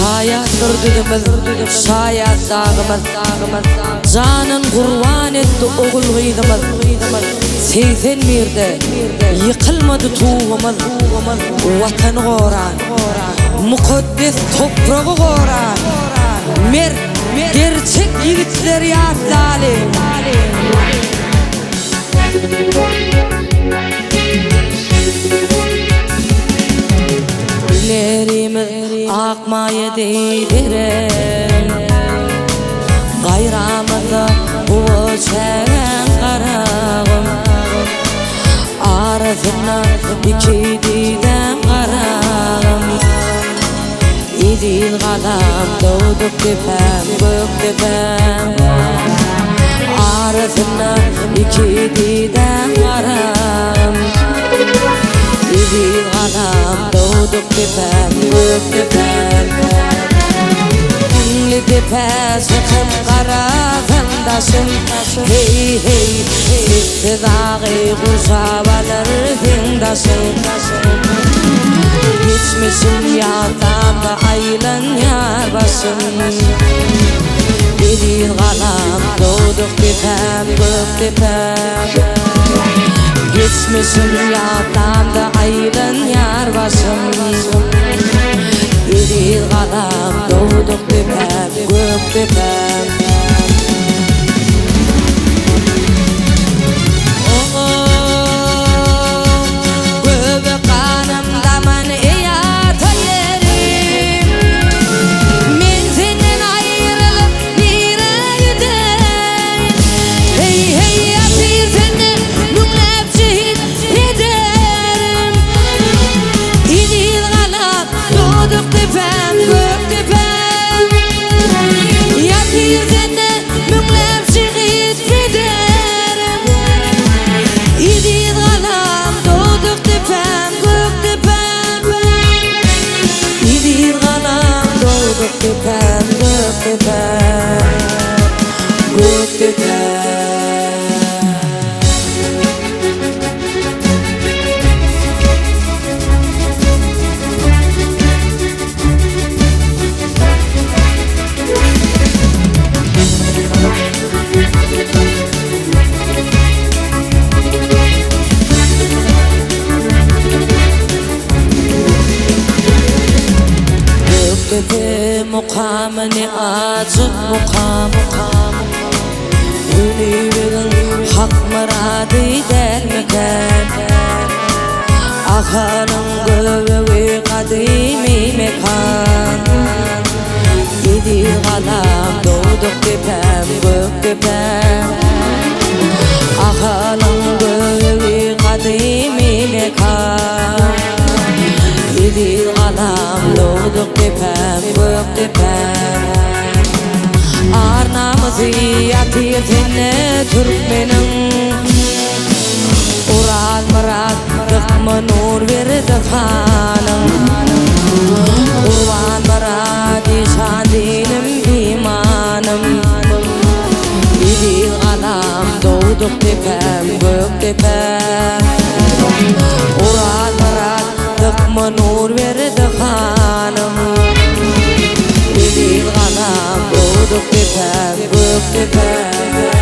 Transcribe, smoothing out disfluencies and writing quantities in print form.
Şayat dürdügümüz, şayat dağımız, canın kurban etti oğul gıydımız. 81'de yıkılmadı tuğumuz, vatan goran, mukaddes toprağı goran. Mer, gerçek yiğitler yatlalı. Güllerimiz akmaya değdiren, gayramızı uçan karağım. Arasına iki diden karağım. İdil kalam doğduk tepem, gök tepem. Arasına iki diden karağım. İdil kalam doğduk tepem, gök tepem. Dinli tepe sıkıp karazandaşım. Hey hey, iktidari kuşabalar zindaşım. Geçmişim yağdamda aylan yar başım. İdil kalam doğduk tepem, gök tepem. Geçmişim yağdamda aylan yar başım. İdil kalam doğduk tepem, gök tepem. Tepem, gök tepem, gök tepem. Göktepe mukamını açıp mukam Ünlüğün hak muradı dermeken Ahanın göbeği kadimi mekan İdil kalam doğduk tepem, gök tepem. Ahanın göbeği kadimi mekan İdil kalam doğduk tepem, gök tepem. Arnamızı yatır sene Türkmenin. Ural mırattık nur verdi hanım. Kurban mıradi şadinim imanım. İdil kalam doğduk tepem, gök tepem. Ural mırattık nur verdi hanım. İdil kalam doğduk tepem, gök tepem.